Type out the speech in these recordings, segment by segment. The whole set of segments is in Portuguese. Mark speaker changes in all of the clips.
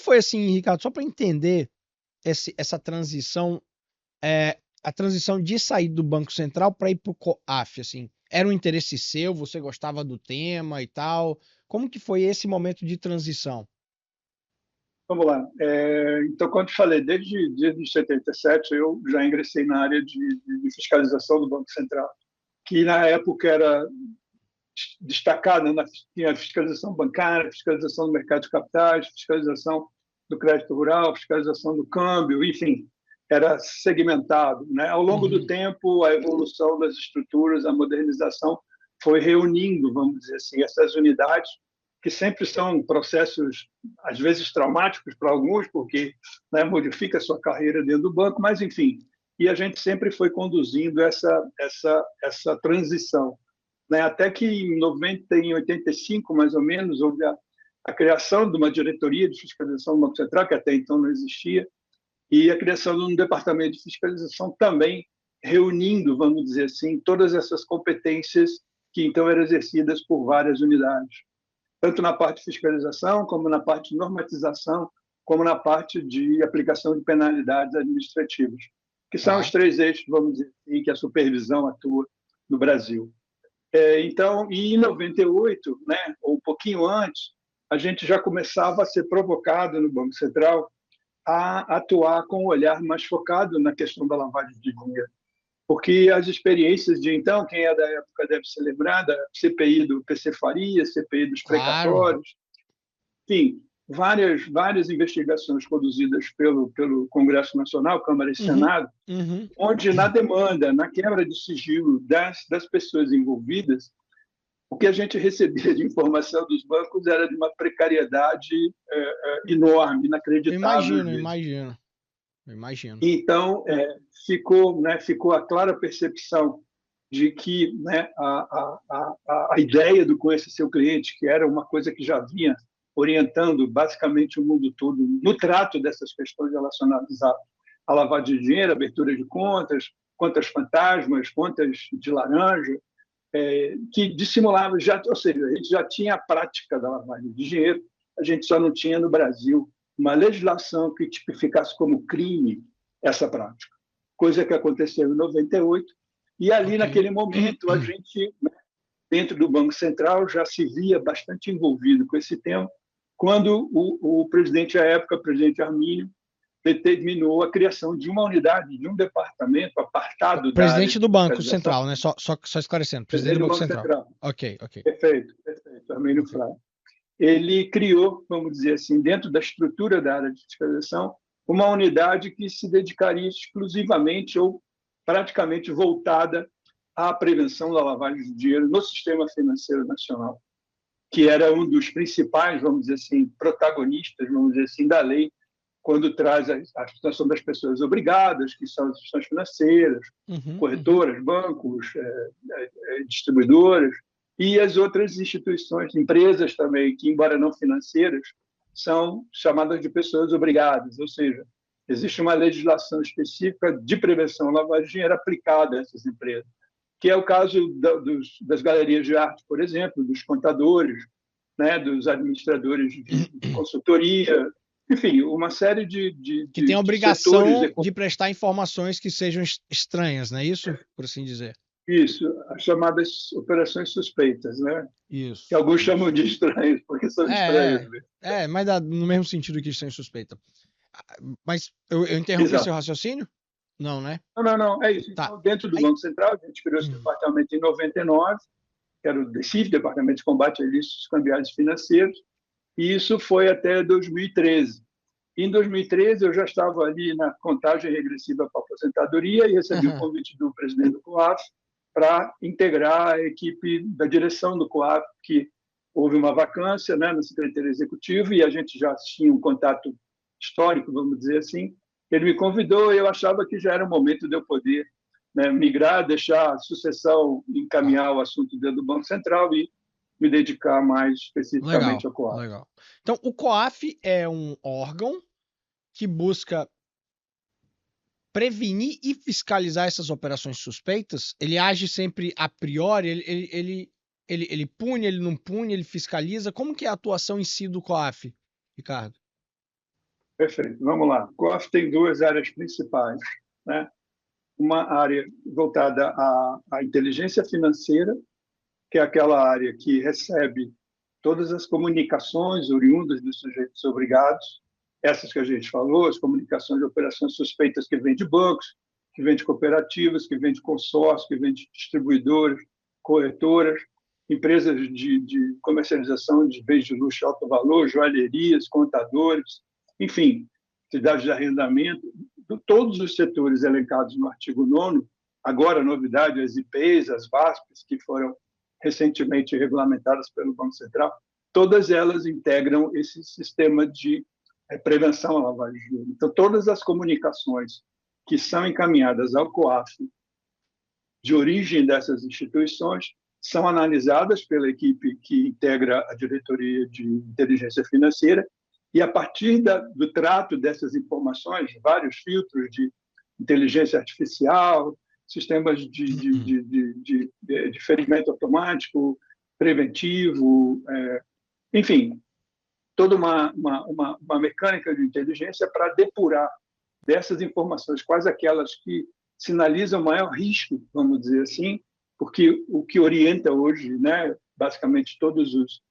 Speaker 1: foi assim, Ricardo, só para entender essa transição, a transição de sair do Banco Central para ir para o COAF, assim, era um interesse seu, você gostava do tema e tal? Como que foi esse momento de transição?
Speaker 2: Vamos lá. Então, quando eu falei, desde 77, eu já ingressei na área de fiscalização do Banco Central, que na época era destacada, tinha fiscalização bancária, fiscalização do mercado de capitais, fiscalização do crédito rural, fiscalização do câmbio, enfim, era segmentado, né? Ao longo do
Speaker 1: Uhum.
Speaker 2: tempo, a evolução das estruturas, a modernização foi reunindo, vamos dizer assim, essas unidades, que sempre são processos, às vezes, traumáticos para alguns, porque, né, modifica a sua carreira dentro do banco, mas, enfim, e a gente sempre foi conduzindo essa transição, né? Até que em 85, mais ou menos, houve a criação de uma diretoria de fiscalização do Banco Central, que até então não existia, e a criação de um departamento de fiscalização também reunindo, vamos dizer assim, todas essas competências que então eram exercidas por várias unidades, tanto na parte de fiscalização, como na parte de normatização, como na parte de aplicação de penalidades administrativas, que são os
Speaker 1: Tá.
Speaker 2: três eixos, vamos dizer assim, que a supervisão atua no Brasil. Então, em 98, né, ou um pouquinho antes, a gente já começava a ser provocado no Banco Central a atuar com um olhar mais focado na questão da lavagem de dinheiro. Porque as experiências de então, quem é da época deve se lembrar da CPI do PC Faria, CPI dos
Speaker 1: Claro.
Speaker 2: precatórios, enfim, várias investigações conduzidas pelo Congresso Nacional, Câmara e
Speaker 1: Uhum.
Speaker 2: Senado,
Speaker 1: Uhum.
Speaker 2: onde na demanda, na quebra de sigilo das pessoas envolvidas, o que a gente recebia de informação dos bancos era de uma precariedade enorme,
Speaker 1: Eu
Speaker 2: inacreditável às
Speaker 1: imagino, eu
Speaker 2: vezes.
Speaker 1: imagino, eu imagino.
Speaker 2: Então, ficou a clara percepção de que, né, a ideia do conhecer seu cliente, que era uma coisa que já vinha orientando basicamente o mundo todo no trato dessas questões relacionadas à lavagem de dinheiro, abertura de contas, contas fantasmas, contas de laranja, que dissimulava, ou seja, a gente já tinha a prática da lavagem de dinheiro, a gente só não tinha no Brasil uma legislação que tipificasse como crime essa prática, coisa que aconteceu em 98, e ali,
Speaker 1: Ok.
Speaker 2: naquele momento, a gente, dentro do Banco Central, já se via bastante envolvido com esse tema, quando o presidente, à época, o presidente Armínio, determinou a criação de uma unidade, de um departamento apartado da área
Speaker 1: Presidente
Speaker 2: de
Speaker 1: do Banco
Speaker 2: fiscalização,
Speaker 1: Central, né? Só esclarecendo. Presidente
Speaker 2: presidente
Speaker 1: do
Speaker 2: do
Speaker 1: Banco
Speaker 2: Banco
Speaker 1: Central.
Speaker 2: Central.
Speaker 1: Ok, ok,
Speaker 2: Perfeito, perfeito, Armínio
Speaker 1: ok.
Speaker 2: Fraga. Ele criou, vamos dizer assim, dentro da estrutura da área de fiscalização, uma unidade que se dedicaria exclusivamente ou praticamente voltada à prevenção da lavagem de dinheiro no sistema financeiro nacional, que era um dos principais, vamos dizer assim, protagonistas, vamos dizer assim, da lei, quando traz a situação das pessoas obrigadas, que são as instituições financeiras,
Speaker 1: Uhum, uhum.
Speaker 2: corretoras, bancos, distribuidoras, e as outras instituições, empresas também, que, embora não financeiras, são chamadas de pessoas obrigadas, ou seja, existe uma legislação específica de prevenção à lavagem de dinheiro aplicada a essas empresas, que é o caso das galerias de arte, por exemplo, dos contadores, né, dos administradores de consultoria, enfim, uma série
Speaker 1: Que tem a
Speaker 2: de setores.
Speaker 1: obrigação de prestar informações que sejam estranhas, não é isso? Por assim dizer.
Speaker 2: Isso, as chamadas operações suspeitas, né? Que
Speaker 1: Isso,
Speaker 2: alguns chamam
Speaker 1: isso.
Speaker 2: de estranhas, porque são estranhas.
Speaker 1: É,
Speaker 2: Né?
Speaker 1: mas no mesmo sentido que sem suspeita. Mas eu interrompi seu
Speaker 2: Exato.
Speaker 1: raciocínio? Não, né?
Speaker 2: Não, é isso.
Speaker 1: Tá.
Speaker 2: Então, dentro do
Speaker 1: Aí,
Speaker 2: Banco Central, a gente criou esse departamento em 99, que era o DECIF, Departamento de Combate a Ilícitos Cambiais e Financeiros, e isso foi até 2013. Em 2013, eu já estava ali na contagem regressiva para a aposentadoria e recebi o convite do presidente do COAF para integrar a equipe da direção do COAF, que houve uma vacância, né, na Secretaria Executiva, e a gente já tinha um contato histórico, vamos dizer assim. Ele me convidou e eu achava que já era o momento de eu poder, né, migrar, deixar a sucessão
Speaker 1: tá.
Speaker 2: encaminhar o assunto dentro do Banco Central e me dedicar mais especificamente
Speaker 1: Legal,
Speaker 2: ao COAF.
Speaker 1: legal. Então, o COAF é um órgão que busca prevenir e fiscalizar essas operações suspeitas. Ele age sempre a priori, ele pune, ele não pune, ele fiscaliza. Como que é a atuação em si do COAF, Ricardo?
Speaker 2: Perfeito. Vamos lá. O COAF tem duas áreas principais, né? Uma área voltada à inteligência financeira, que é aquela área que recebe todas as comunicações oriundas dos sujeitos obrigados, essas que a gente falou, as comunicações de operações suspeitas que vêm de bancos, que vêm de cooperativas, que vêm de consórcios, que vêm de distribuidores, corretoras, empresas de comercialização de bens de luxo e alto valor, joalherias, contadores, enfim, cidades de arrendamento, todos os setores elencados no artigo 9º, agora novidade, as IPs, as VASPs, que foram recentemente regulamentadas pelo Banco Central, todas elas integram esse sistema de prevenção à lavagem de dinheiro. Então, todas as comunicações que são encaminhadas ao COAF de origem dessas instituições são analisadas pela equipe que integra a diretoria de inteligência financeira e, a partir do trato dessas informações, vários filtros de inteligência artificial, sistemas de ferimento automático, preventivo, enfim, toda uma mecânica de inteligência para depurar dessas informações quais aquelas que sinalizam maior risco, vamos dizer assim, porque o que orienta hoje, né, basicamente todos os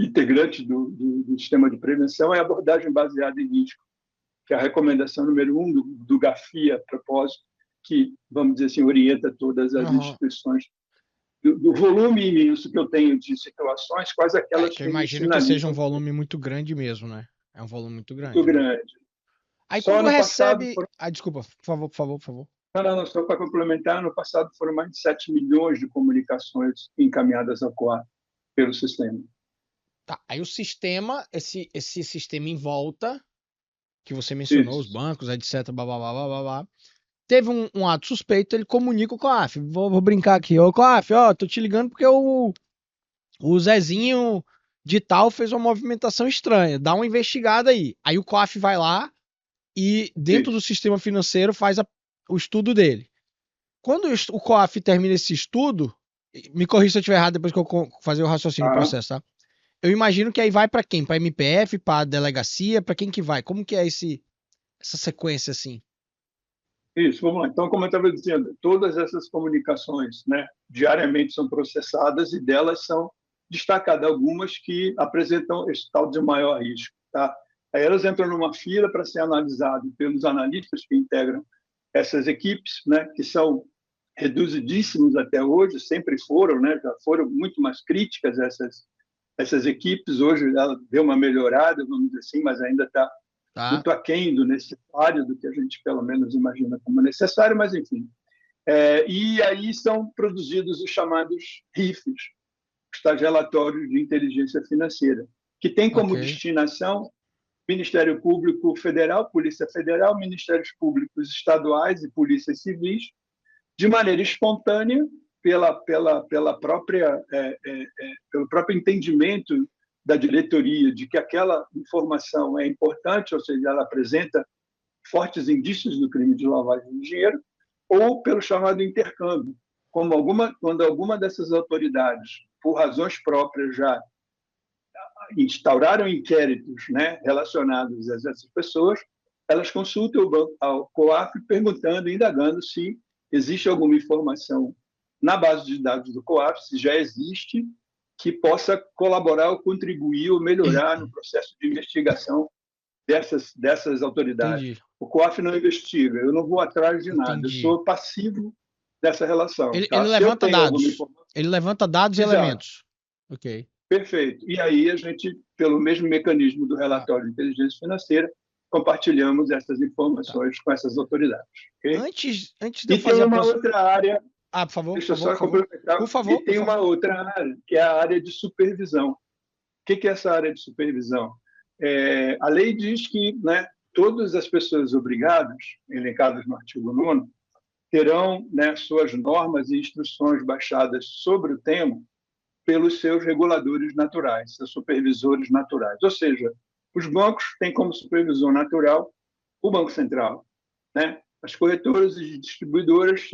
Speaker 2: integrantes do sistema de prevenção é a abordagem baseada em risco, que é a recomendação número 1 do GAFI, a propósito, que, vamos dizer assim, orienta todas as instituições. Do volume imenso que eu tenho de situações, quais aquelas
Speaker 1: que eu imagino que seja um volume muito grande mesmo, né? É um volume muito grande.
Speaker 2: Muito grande.
Speaker 1: Aí só quando recebe... desculpa, por favor.
Speaker 2: Não, só para complementar, no passado foram mais de 7 milhões de comunicações encaminhadas ao COAF pelo sistema.
Speaker 1: Tá, aí o sistema, esse sistema em volta, que você mencionou, os bancos, etc, blá, blá, blá, blá, blá, teve um ato suspeito, ele comunica o COAF. Vou brincar aqui. Ô, COAF, tô te ligando porque o Zezinho de tal fez uma movimentação estranha. Dá uma investigada aí. Aí o COAF vai lá e, dentro do sistema financeiro, faz o estudo dele. Quando o COAF termina esse estudo, me corrija se eu estiver errado depois que eu fazer o raciocínio do processo, tá? Eu imagino que aí vai para quem? Para MPF, para delegacia, para quem que vai? Como que é essa sequência assim?
Speaker 2: Isso, vamos lá. Então, como eu estava dizendo, todas essas comunicações, né, diariamente são processadas e delas são destacadas algumas que apresentam esse tal de maior risco. Tá? Aí elas entram numa fila para ser analisadas pelos analistas que integram essas equipes, né, que são reduzidíssimos até hoje, sempre foram, né, já foram muito mais críticas essas equipes. Hoje ela deu uma melhorada, vamos dizer assim, mas ainda está muito aquém do necessário, do que a gente pelo menos imagina como necessário, mas enfim. E aí são produzidos os chamados RIFs, os tais relatórios de inteligência financeira, que tem como destinação Ministério Público Federal, Polícia Federal, Ministérios Públicos Estaduais e Polícias Civis, de maneira espontânea, pelo próprio entendimento da diretoria de que aquela informação é importante, ou seja, ela apresenta fortes indícios do crime de lavagem de dinheiro, ou pelo chamado intercâmbio, quando alguma dessas autoridades, por razões próprias, já instauraram inquéritos, né, relacionados a essas pessoas, elas consultam ao COAF perguntando, indagando se existe alguma informação na base de dados do COAF, se já existe, que possa colaborar ou contribuir ou melhorar no processo de investigação dessas autoridades.
Speaker 1: Entendi.
Speaker 2: O COAF não investiga, eu não vou atrás de nada, eu sou passivo dessa relação.
Speaker 1: Ele levanta dados. Ele levanta dados e elementos. Ok.
Speaker 2: Perfeito. E aí a gente, pelo mesmo mecanismo do relatório de inteligência financeira, compartilhamos essas informações com essas autoridades. Okay?
Speaker 1: Antes de eu fazer
Speaker 2: tem uma outra área.
Speaker 1: Por favor.
Speaker 2: Deixa eu só complementar.
Speaker 1: Por favor.
Speaker 2: E tem uma outra área, que é a área de supervisão. O que é essa área de supervisão? A lei diz que, né, todas as pessoas obrigadas, elencadas no artigo 9º, terão, né, suas normas e instruções baixadas sobre o tema pelos seus reguladores naturais, seus supervisores naturais. Ou seja, os bancos têm como supervisor natural o Banco Central, né? As corretoras e distribuidoras,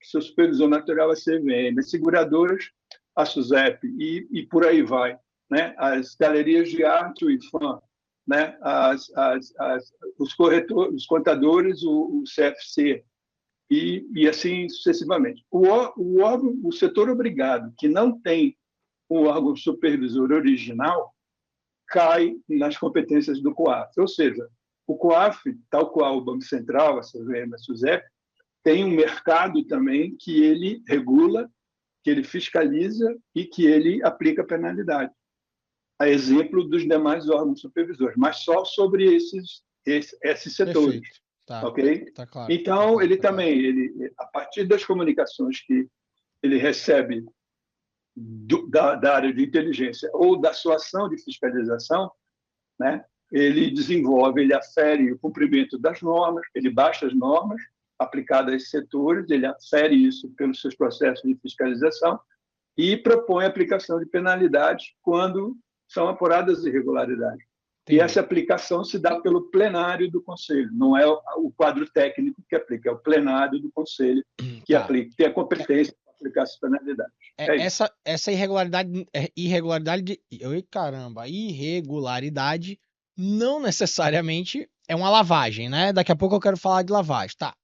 Speaker 2: seu supervisor natural é a CVM, as seguradoras, a SUSEP, e por aí vai, né? As galerias de arte, o IFAM, né, os corretores, os contadores, o CFC e assim sucessivamente. O setor obrigado, que não tem um órgão supervisor original, cai nas competências do COAF. Ou seja, o COAF, tal qual o Banco Central, a CVM, a SUSEP, tem um mercado também que ele regula, que ele fiscaliza e que ele aplica penalidade, a exemplo dos demais órgãos supervisores, mas só sobre esses setores.
Speaker 1: Perfeito. Tá,
Speaker 2: Ok?
Speaker 1: tá claro.
Speaker 2: Então,
Speaker 1: tá
Speaker 2: ele
Speaker 1: claro.
Speaker 2: também, a partir das comunicações que ele recebe da área de inteligência ou da sua ação de fiscalização, né, ele desenvolve, ele afere o cumprimento das normas, ele baixa as normas aplicadas a esses setores, ele afere isso pelos seus processos de fiscalização e propõe a aplicação de penalidades quando são apuradas irregularidades.
Speaker 1: Entendi.
Speaker 2: E essa aplicação se dá pelo plenário do Conselho, não é o quadro técnico que aplica, é o plenário do Conselho que aplica, tem a competência para aplicar essas penalidades.
Speaker 1: Essa irregularidade não necessariamente é uma lavagem, né? Daqui a pouco eu quero falar de lavagem. Tá,